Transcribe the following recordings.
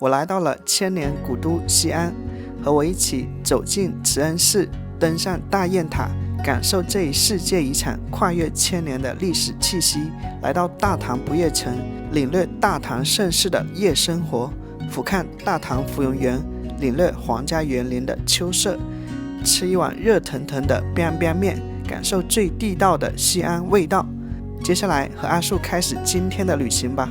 我来到了千年古都西安，和我一起走进慈恩寺，登上大雁塔，感受这一世界遗产跨越千年的历史气息。来到大唐不夜城，领略大唐盛世的夜生活，俯瞰大唐芙蓉园，领略皇家园林的秋色，吃一碗热腾腾的 biang biang 面，感受最地道的西安味道。接下来和阿树开始今天的旅行吧。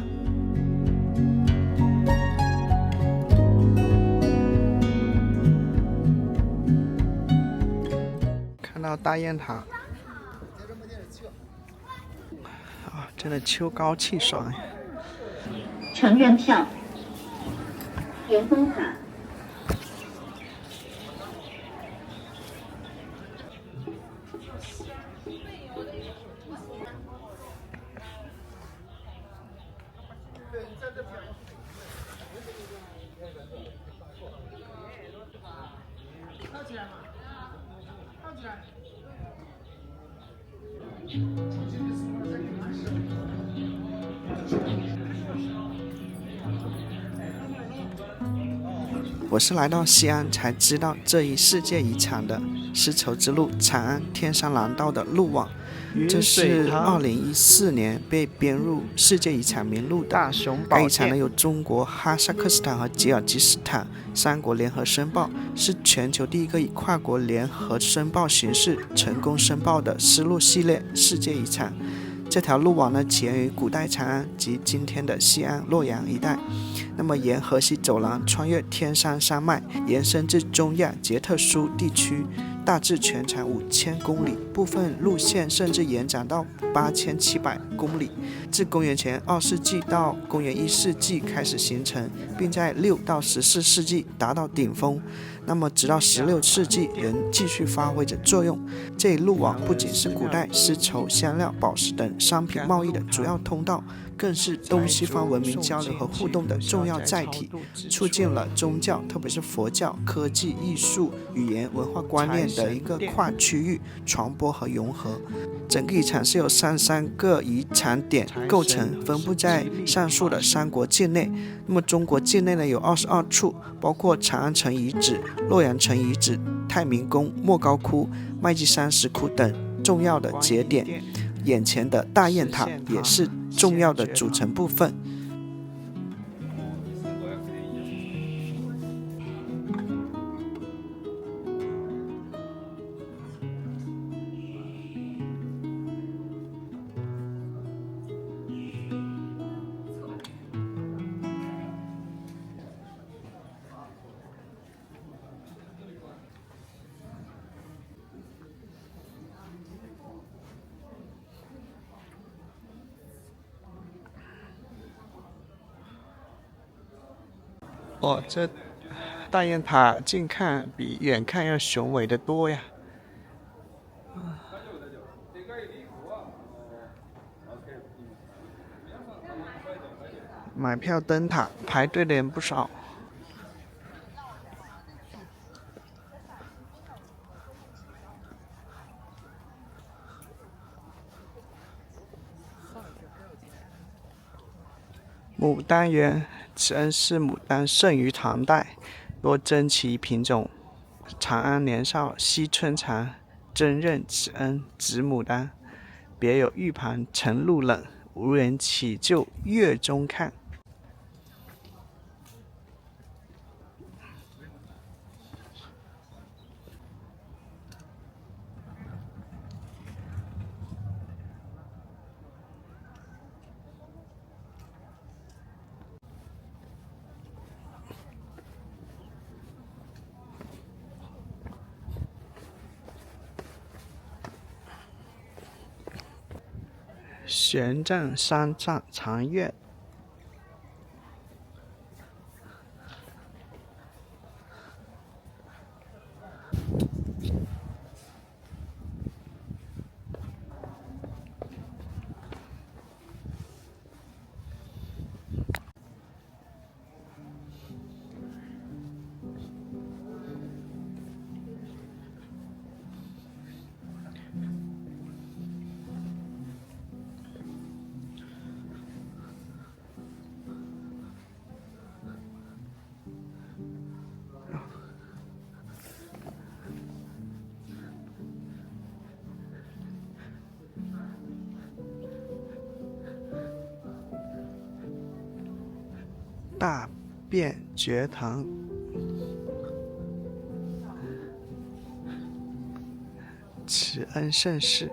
看到大雁塔真的秋高气爽呀。成人票，元丰塔。我是来到西安才知道这一世界遗产的丝绸之路长安天山廊道的路网，这是2014年被编入世界遗产名录的。该遗产呢由中国、哈萨克斯坦和吉尔吉斯坦3国联合申报，是全球第一个以跨国联合申报形式成功申报的丝路系列世界遗产。这条路网呢起源于古代长安及今天的西安、洛阳一带，那么沿河西走廊穿越天山山脉，延伸至中亚捷特苏地区，大致全长5000公里，部分路线甚至延展到8700公里。自公元前2世纪到公元1世纪开始形成，并在6到14世纪达到顶峰。那么直到16世纪仍继续发挥着作用。这一路网不仅是古代丝绸、香料、宝石等商品贸易的主要通道，更是东西方文明交流和互动的重要载体，促进了宗教，特别是佛教、科技、艺术、语言、文化观念的一个跨区域传播和融合。整个遗产是由33个遗产点构成，分布在上述的3国境内。那么中国境内呢有22处，包括长安城遗址、洛阳城遗址、太明宫、莫高窟、麦积山石窟等重要的节点。眼前的大雁塔也是重要的组成部分。这大雁塔近看比远看要雄伟得多呀。买票登塔排队的人不少。牡丹园，慈恩寺牡丹盛于唐代，多珍奇品种。长安年少惜春长，真任慈恩紫牡丹。别有玉盘晨露冷，无人起就月中看。玄奘三藏禅院，大辩觉堂。慈恩盛世。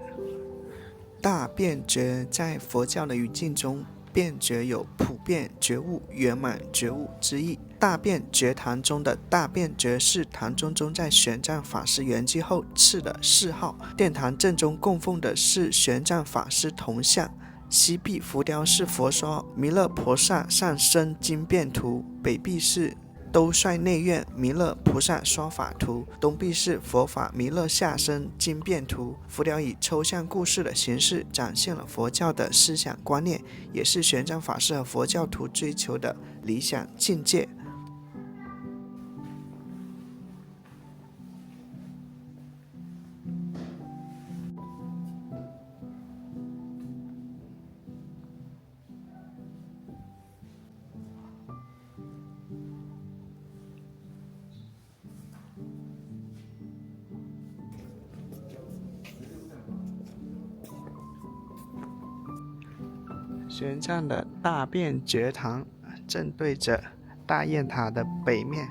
大辩觉在佛教的语境中，辩觉有普遍觉悟、圆满觉悟之意。大辩觉堂中的大辩觉是唐中宗在玄奘法师圆寂后赐的谥号。殿堂正中供奉的是玄奘法师铜像，西壁浮雕是佛说弥勒菩萨上身经变图，北壁是兜率内院弥勒菩萨说法图，东壁是佛法弥勒下生经变图。浮雕以抽象故事的形式展现了佛教的思想观念，也是玄奘法师和佛教徒追求的理想境界。玄奘的大辩觉堂正对着大雁塔的北面。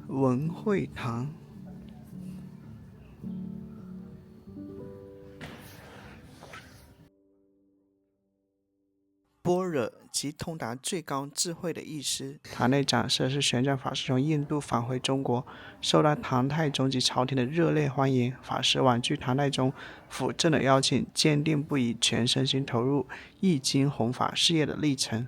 文会堂。般若即通达最高智慧的意思。塔内展示是玄奘法师从印度返回中国，受到唐太宗及朝廷的热烈欢迎。法师婉拒唐太宗辅政的邀请，坚定不移全身心投入易经弘法事业的历程。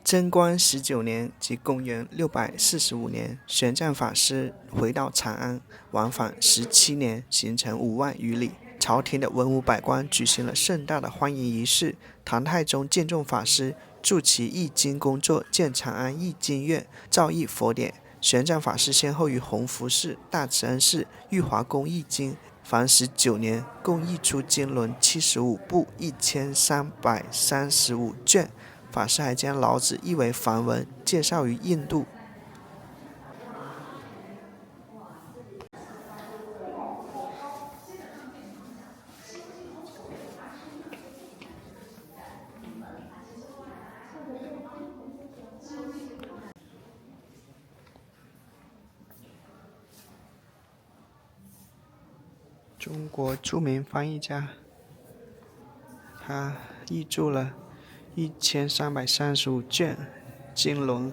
贞观19年即公元645年，玄奘法师回到长安，往返17年，行程5万余里。朝廷的文武百官举行了盛大的欢迎仪式。唐太宗见重法师，助其译经工作，建长安译经院，造诣佛典。玄奘法师先后于弘福寺、大慈恩寺、玉华宫译经，凡19年，共译出经纶75部1335卷。法师还将老子译为梵文，介绍于印度。中国著名翻译家，他译著了1335卷经纶。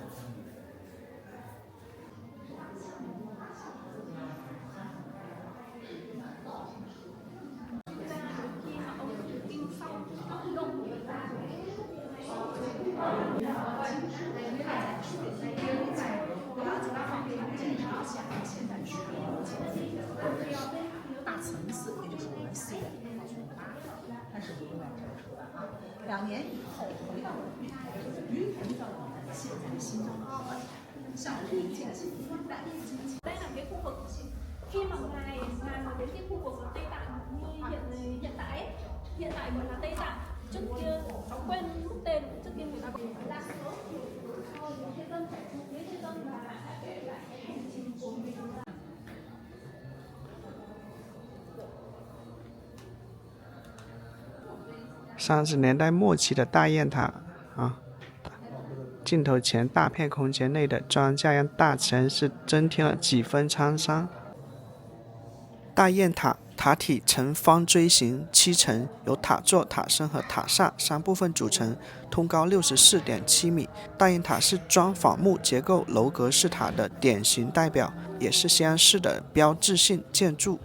2年以后回到了云台，云台到我们现在新疆阿门，向历届的代表进行。Khi mà ngài mà đến cái khu vực ở Tây Tạng như hiện tại gọi là Tây Tạng, trước kia quên mất tên, trước kia người ta gọi là đa số thế dân và để lại hành trình của mình. 30年代末期的大雁塔镜头前大片空间内的庄稼让大慈恩寺增添了几分沧桑。大雁塔塔体呈方锥形，7层，由塔座、塔身和塔刹3部分组成，通高64.7米。大雁塔是砖仿木结构楼阁式塔的典型代表，也是西安市的标志性建筑。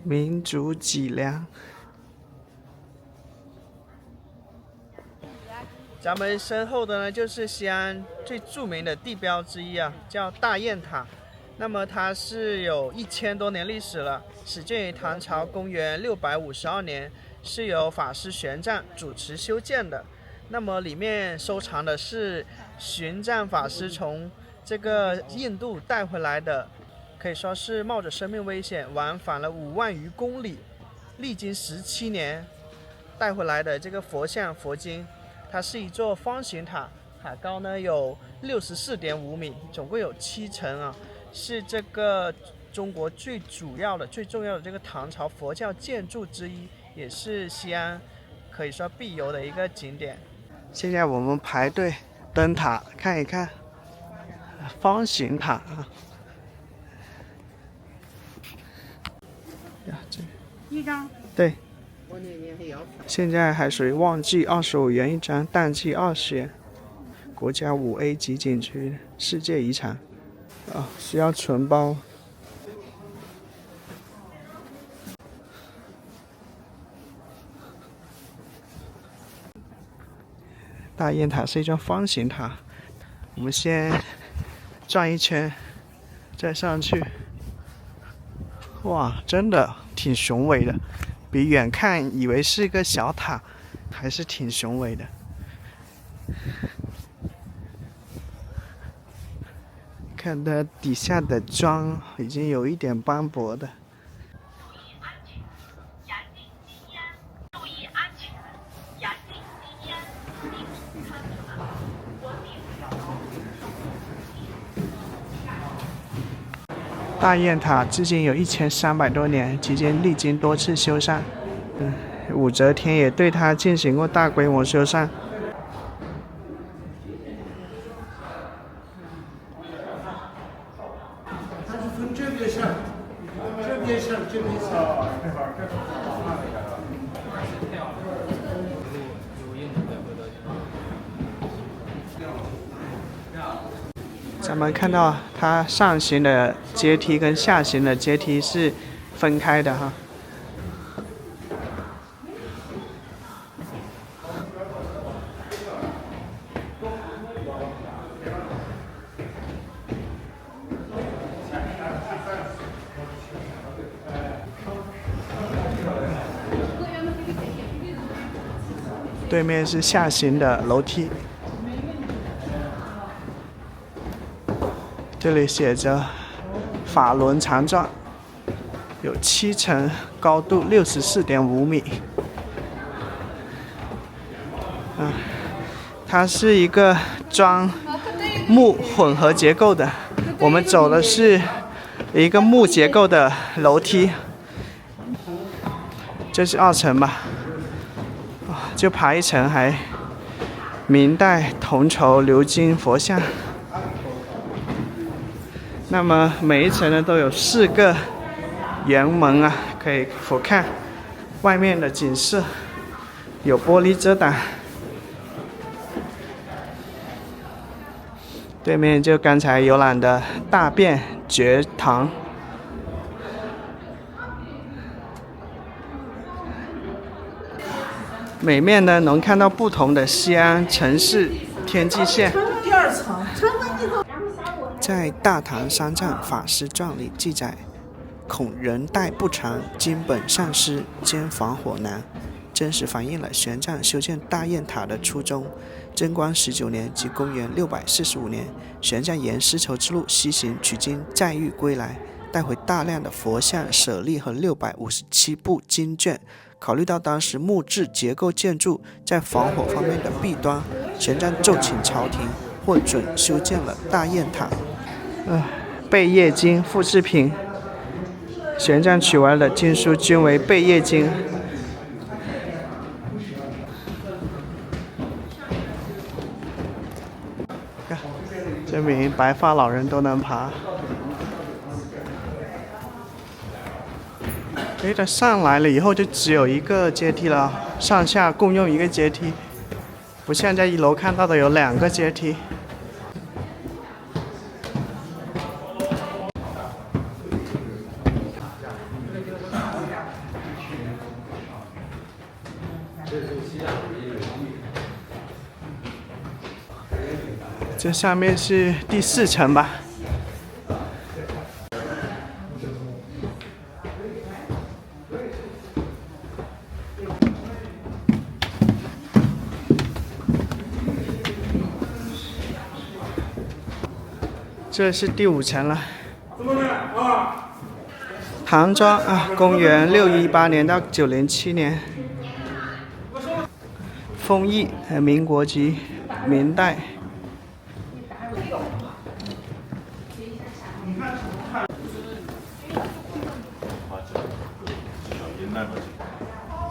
民族脊梁。咱们身后的呢，就是西安最著名的地标之一叫大雁塔。那么它是有1000多年历史了，始建于唐朝公元652年，是由法师玄奘主持修建的。那么里面收藏的是玄奘法师从这个印度带回来的，可以说是冒着生命危险往返了5万余公里，历经17年带回来的这个佛像佛经。它是一座方形塔，塔高呢有64.5米，总共有7层啊，是这个中国最主要的、最重要的这个唐朝佛教建筑之一，也是西安可以说必游的一个景点。现在我们排队登塔看一看方形塔啊。呀，这一张。对。现在还属于旺季，25元一张，淡季20元。国家5A 级景区，世界遗产。啊，需要存包。大雁塔是一座方形塔，我们先转一圈，再上去。哇，真的挺雄伟的，比远看以为是一个小塔，还是挺雄伟的。看它底下的桩已经有一点斑驳的。大雁塔至今有1300多年，期间历经多次修缮。武则天也对它进行过大规模修缮。它是从这边上，这边上，这边上。咱们看到它上行的阶梯跟下行的阶梯是分开的哈。对面是下行的楼梯。这里写着法轮常转，有7层，高度64.5米。它是一个砖木混合结构的，我们走的是一个木结构的楼梯，这是2层吧，就爬一层还明代铜筹鎏金佛像。那么每一层呢都有4个圆门啊，可以俯瞰外面的景色，有玻璃遮挡。对面就刚才游览的大便觉堂。每面呢能看到不同的西安城市天际线。第2层。在《大唐三藏法师传》里记载，恐人代不长，经本上师，兼防火难，真实反映了玄奘修建大雁塔的初衷。贞观19年，即公元645年，玄奘沿丝绸之路西行取经再遇归来，带回大量的佛像、舍利和657部经卷。考虑到当时木质结构建筑在防火方面的弊端，玄奘奏请朝廷获准修建了大雁塔。贝叶经复制品，玄奘取完的经书均为贝叶经。这名白发老人都能爬。它上来了以后就只有一个阶梯了，上下共用一个阶梯，不像在1楼看到的有2个阶梯。这上面是第4层吧。这是第5层了。唐庄啊，公元618年到907年。丰邑，民国籍，明代。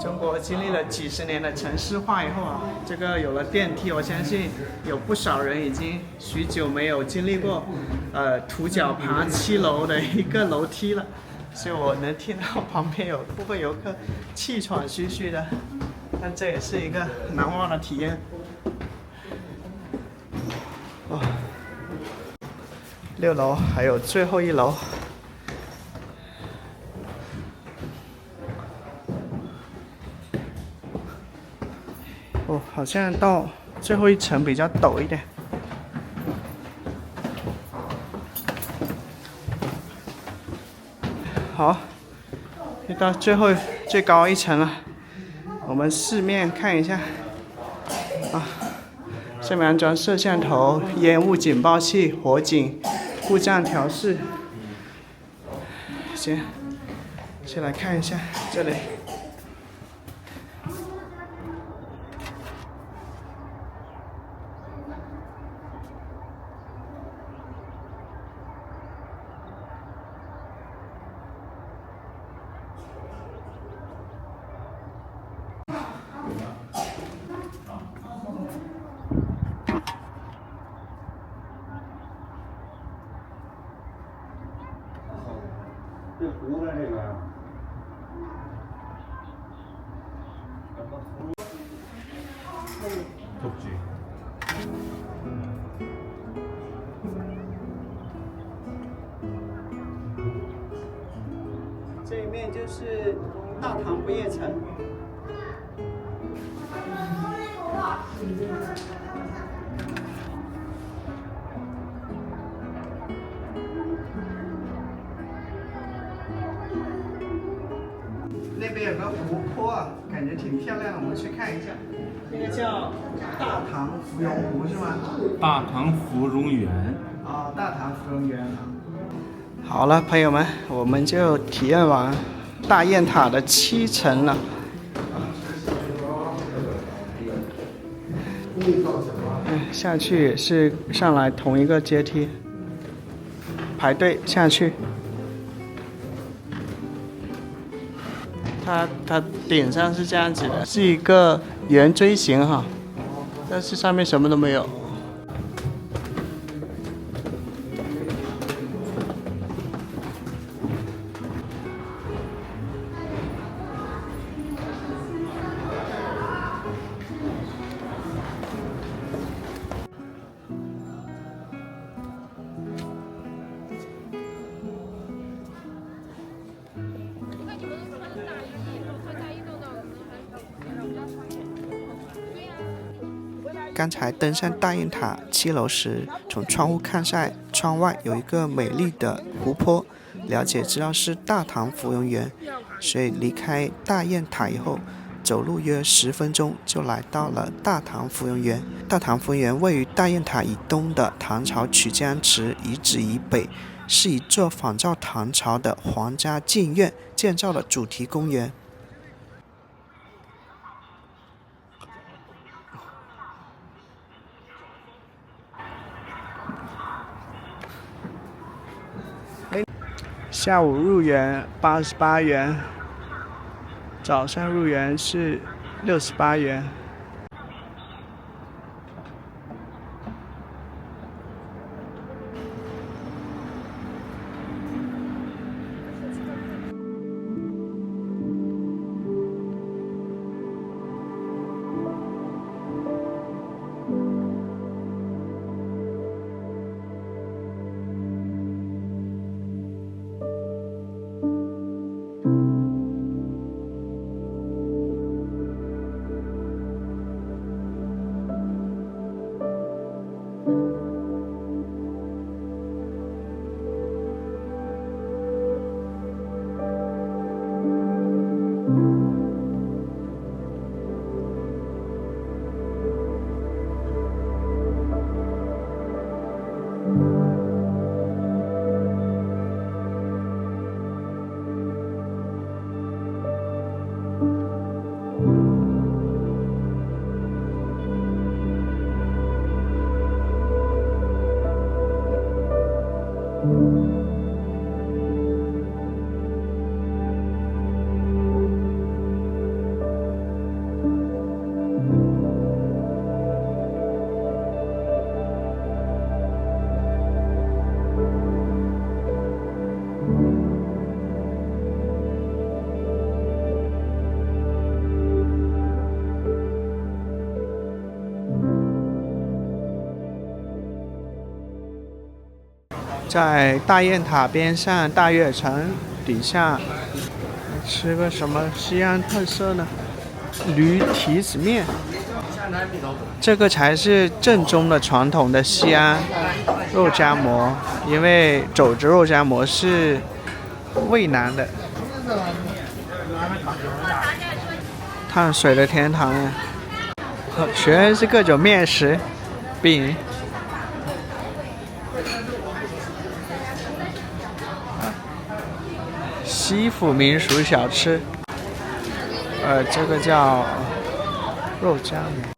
中国经历了几十年的城市化以后啊，这个有了电梯，我相信有不少人已经许久没有经历过，徒脚爬7楼的一个楼梯了，所以我能听到旁边有部分游客气喘吁吁的，但这也是一个难忘的体验。哦，6楼还有最后1楼。哦，好像到最后1层比较陡一点。好，就到最高1层了。我们四面看一下。啊，上面安装摄像头、烟雾警报器、火警、故障调试。先来看一下这里。这湖的这个，덥지。这一面就是大唐不夜城。那边有个湖泊啊，感觉挺漂亮的，我们去看一下。那个叫大唐芙蓉湖是吗？大唐芙蓉园。哦，大唐芙蓉园啊。好了，朋友们，我们就体验完大雁塔的7层了。下去也是上来同一个阶梯，排队下去。它顶上是这样子的，是一个圆锥形哈，但是上面什么都没有。刚才登上大雁塔7楼时，从窗户看下，窗外有一个美丽的湖泊，了解知道是大唐芙蓉园，所以离开大雁塔以后，走路约10分钟就来到了大唐芙蓉园。大唐芙蓉园位于大雁塔以东的唐朝曲江池遗址以北，是一座仿照唐朝的皇家禁苑建造的主题公园。下午入园88元，早上入园是68元。在大雁塔边上，大悦城底下吃个什么西安特色呢？驴蹄子面，这个才是正宗的传统的西安肉夹馍，因为肘子肉夹馍是渭南的。碳水的天堂呀，全是各种面食、饼。西府民俗小吃，这个叫肉夹馍。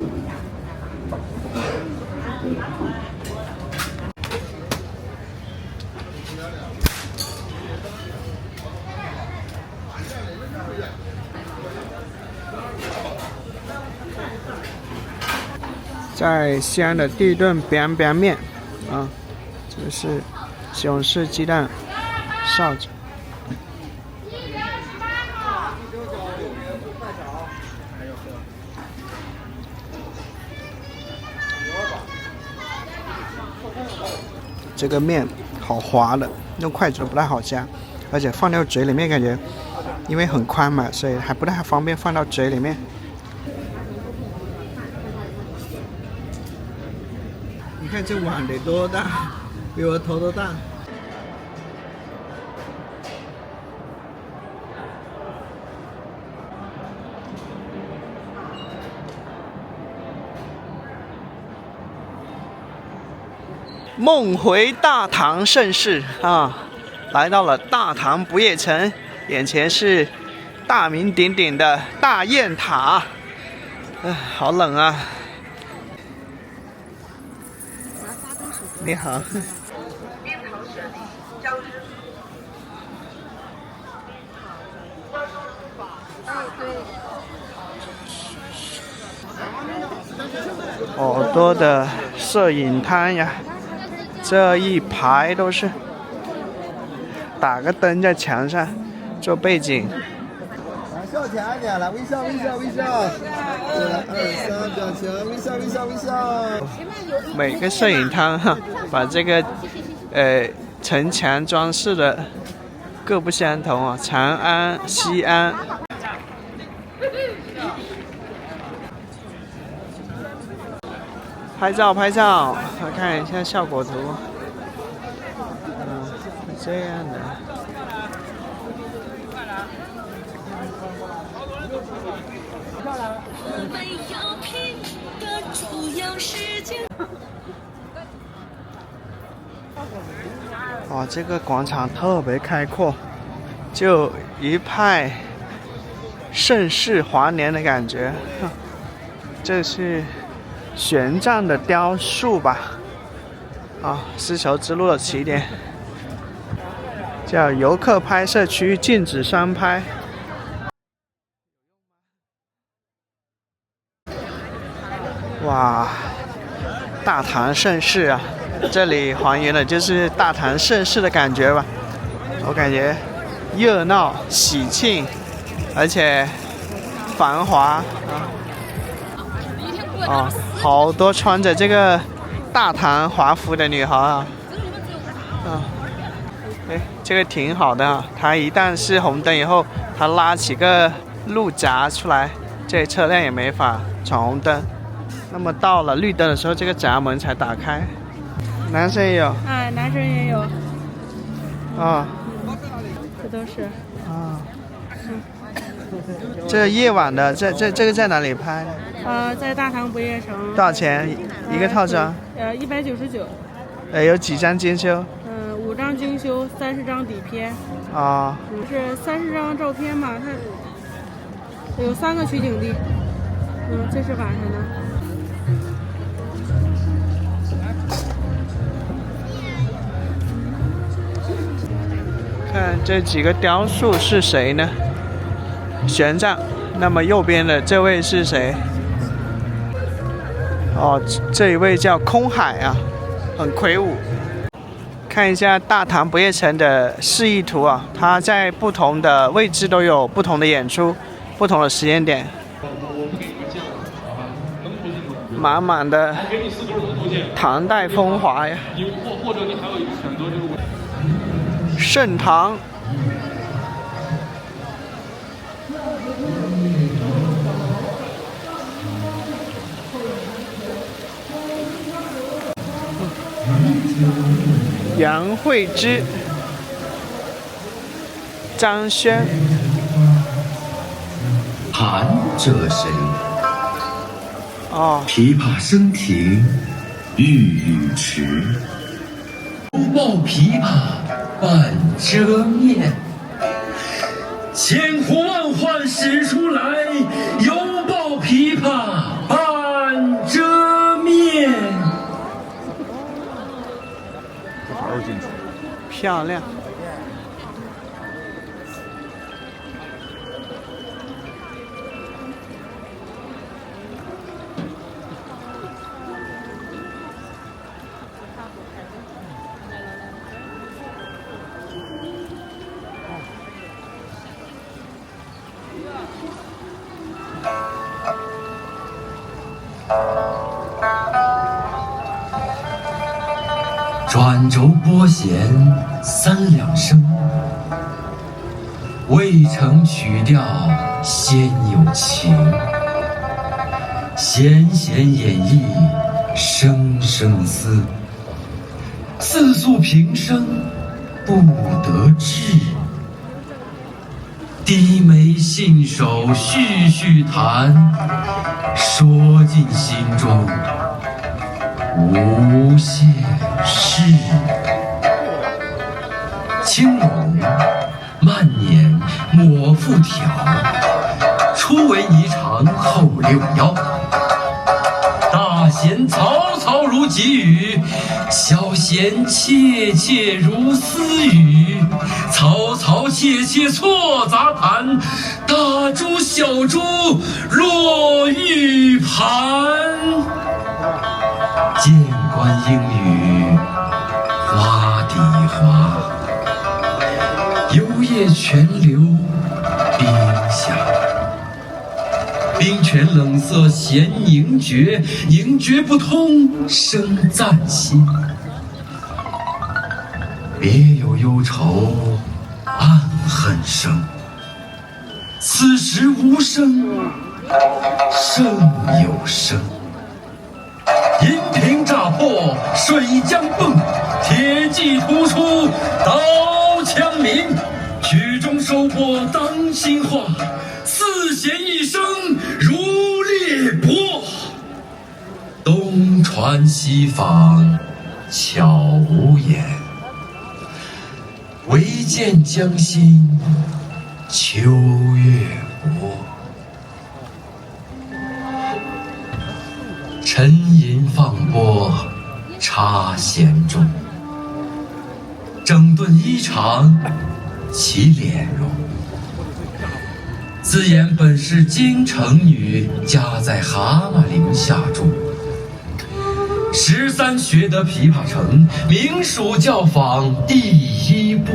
在西安的第一顿 biang biang 面啊，这是西红柿鸡蛋臊子。这个面好滑的，用筷子不太好夹，而且放到嘴里面感觉，因为很宽嘛，所以还不太方便放到嘴里面。你看这碗得多大，比我头都大。梦回大唐盛世啊，来到了大唐不夜城，眼前是大名鼎鼎的大雁塔。好冷啊！你好。好多的摄影摊呀。这一排都是，打个灯在墙上做背景。笑起来点，来微笑微笑微笑。1、2、3，表情微笑微笑微笑。每个摄影摊哈，把这个城墙装饰的各不相同啊，长安、西安。拍照拍照，来看一下效果图。是这样的。哇，这个广场特别开阔，就一派盛世华年的感觉。这是玄奘的雕塑吧？丝绸之路的起点，叫游客拍摄区，禁止商拍。哇，大唐盛世啊！这里还原的就是大唐盛世的感觉吧？我感觉热闹、喜庆，而且繁华啊！好多穿着这个大唐华服的女孩啊！这个挺好的啊。它一旦是红灯以后，它拉起个路闸出来，这车辆也没法闯红灯。那么到了绿灯的时候，这个闸门才打开。男生也有。男生也有。这都是。这夜晚的，这个在哪里拍？在大唐不夜城。多少钱一个套装？199。有几张精修？5张精修，30张底片。是30张照片嘛？它有3个取景地。这是晚上的。这几个雕塑是谁呢？玄奘。那么右边的这位是谁？哦，这一位叫空海啊，很魁梧。看一下大唐不夜城的示意图啊，它在不同的位置都有不同的演出，不同的时间点。满满的唐代风华呀！或者你还有一个选择就是盛唐。杨惠之、张轩。弹者谁？哦，琵琶声停，欲语迟。犹抱琵琶半遮面，千呼万唤始出来，犹抱琵琶半遮面。漂亮。转轴拨弦3两声，未成曲调先有情。弦弦掩抑声声思，似诉平生不得志。低眉信手续续弹，说尽心中无限事。青龙慢捻抹复挑，初为霓裳后六幺。大弦嘈嘈如急雨，小弦切切如私语。嘈嘈切切错杂弹，大珠小珠落玉盘。剑关应语花底滑，幽夜泉流冰下。冰泉冷涩弦凝绝，凝绝不通声暂息。别有忧愁暗恨生，此时无声胜有声。银瓶乍破水浆迸，铁骑突出刀枪鸣。曲终收拨当心画，四弦一声如裂帛。东传西舫悄无言，唯见江心秋月薄。沉吟放拨插弦中，整顿衣裳起敛容。自言本是京城女，家在蛤蟆陵下住。13学得琵琶成，名属教坊第1部。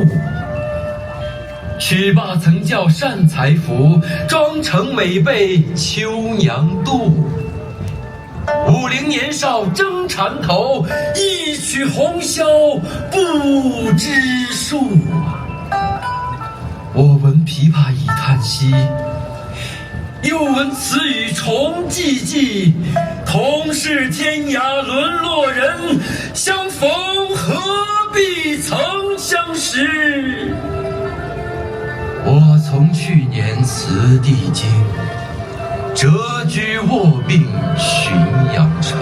曲罢曾教善才服，妆成每被秋娘妒。50年少争缠头，一曲红绡不知数。我闻琵琶已叹息，又闻此语重寂寂。同是天涯沦落人，相逢何必曾相识。我从去年辞帝京，谪居卧病浔阳城。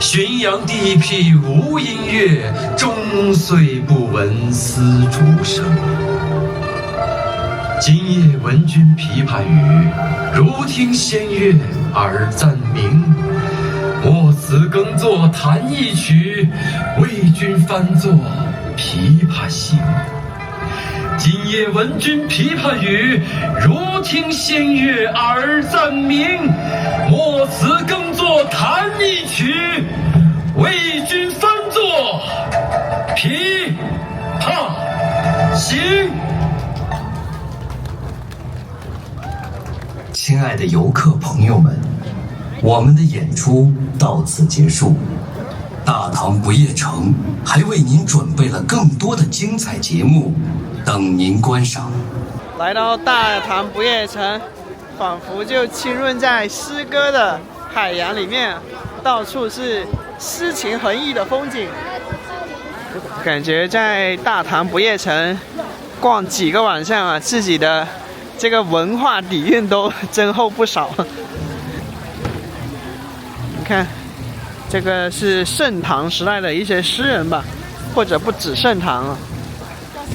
浔阳地僻无音乐，终岁不闻丝竹声。今夜闻君琵琶语，如听仙乐耳暂明。莫辞耕作弹一曲，为君翻作《琵琶行》。今夜闻君琵琶语，如听仙乐耳暂明。莫辞耕作弹一曲，为君翻作琵琶行。亲爱的游客朋友们，我们的演出到此结束。大唐不夜城还为您准备了更多的精彩节目，等您观赏。来到大唐不夜城，仿佛就浸润在诗歌的海洋里面，到处是诗情横溢的风景。感觉在大唐不夜城逛几个晚上啊，自己的这个文化底蕴都增厚不少。你看，这个是盛唐时代的一些诗人吧，或者不止盛唐啊。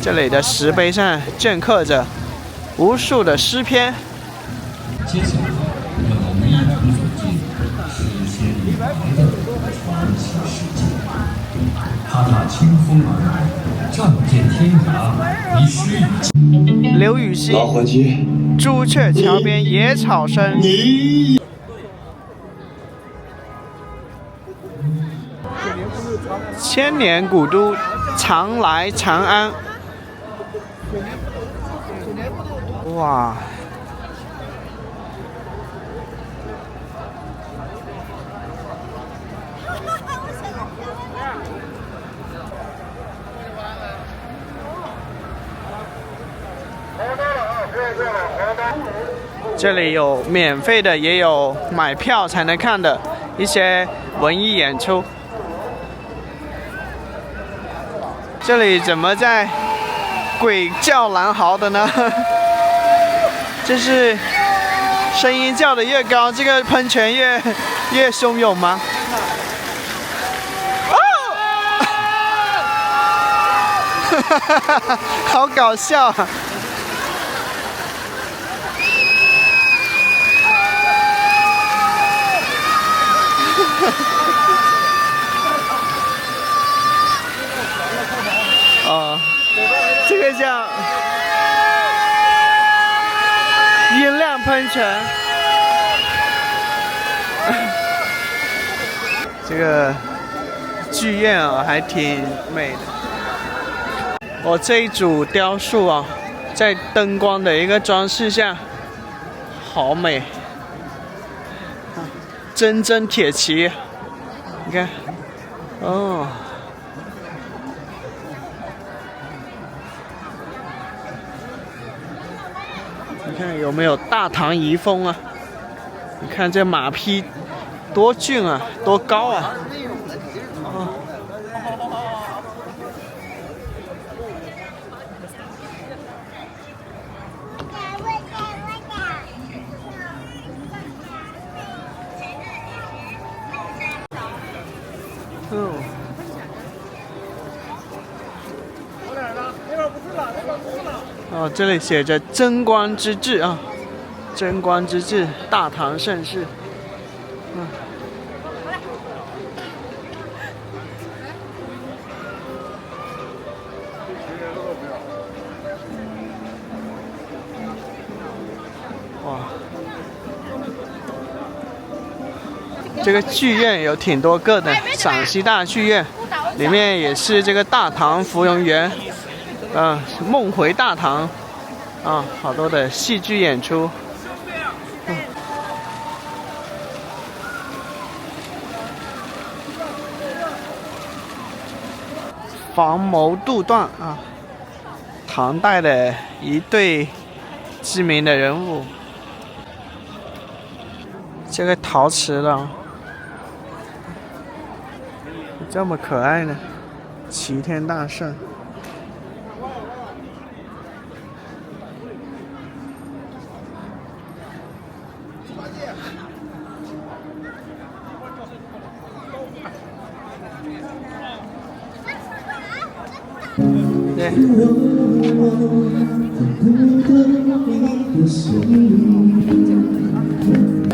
这里的石碑上镌刻着无数的诗篇。接下来，让我们一同走进诗仙李白的传奇世界。他那清风而来，仗剑天涯，以诗与刘禹锡老伙计，朱雀桥边野草生。千年古都，常来长安。哇！这里有免费的，也有买票才能看的一些文艺演出。这里怎么在鬼叫狼嚎的呢？这是声音叫得越高，这个喷泉越汹涌吗？哦！好搞笑啊！哦，这个叫音量喷泉。这个剧院啊，还挺美的。哦，这一组雕塑啊，在灯光的一个装饰下，好美。铮铮铁骑，你看，哦。你看有没有大唐遗风啊？你看这马匹多俊啊，多高啊！哦，哦，这里写着贞观之治啊，贞观之治，大唐盛世。哇，这个剧院有挺多个的，陕西大剧院里面也是这个大唐芙蓉园。梦回大唐啊，好多的戏剧演出。房谋杜断啊，唐代的一对知名的人物。这个陶瓷的，这么可爱呢，齐天大圣。对。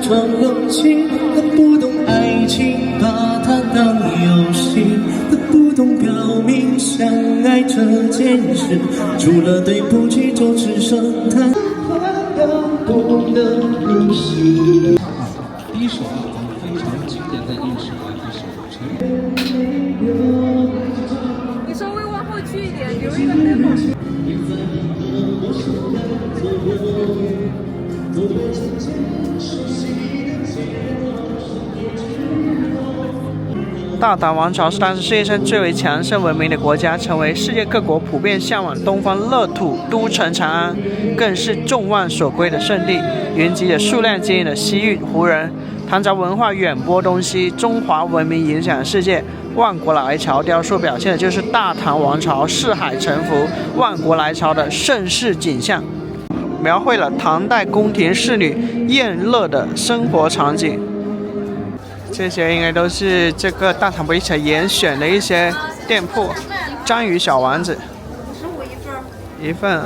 装冷情，他不懂爱情，把它当游戏，他不懂表莫名相爱这件事，除了对不起，就只剩叹不能入戏。第一首非常经典的一首一首成你稍微往后去一点，留一个 demo。大唐王朝是当时世界上最为强盛文明的国家，成为世界各国普遍向往东方乐土都城长安，更是众望所归的圣地，云集着数量惊人的西域胡人。唐朝文化远播东西，中华文明影响世界。万国来朝雕塑表现的就是大唐王朝四海沉浮、万国来朝的盛世景象，描绘了唐代宫廷侍女宴乐的生活场景。这些应该都是这个大唐不夜城严选的一些店铺。章鱼小丸子，15一份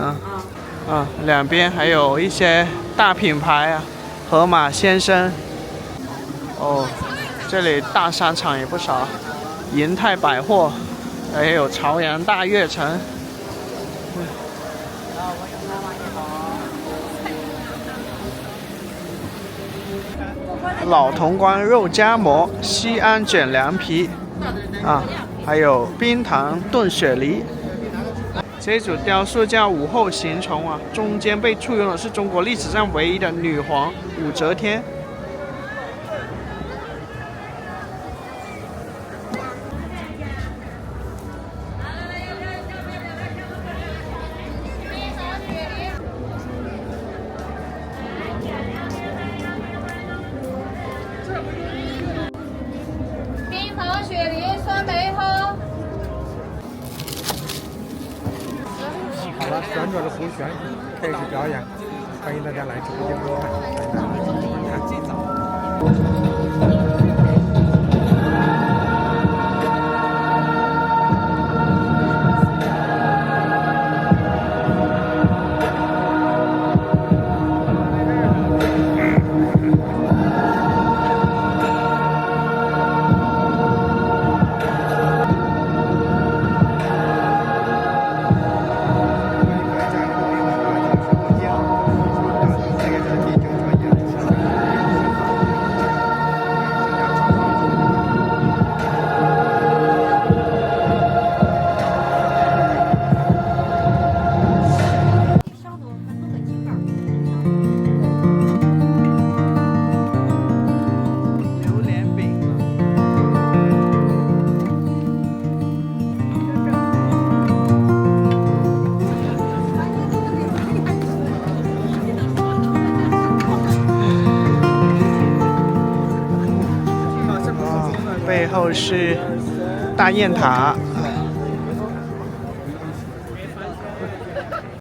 啊，两边还有一些大品牌啊，盒马鲜生。哦，这里大商场也不少，银泰百货，还有朝阳大悦城。老潼关肉夹馍、西安卷凉皮啊，还有冰糖炖雪梨。这组雕塑叫武后行虫啊，中间被簇拥的是中国历史上唯一的女皇武则天。好了，旋转的弧旋开始表演，欢迎大家来直播间观看，欢迎大家来直播间观看。背后是大雁塔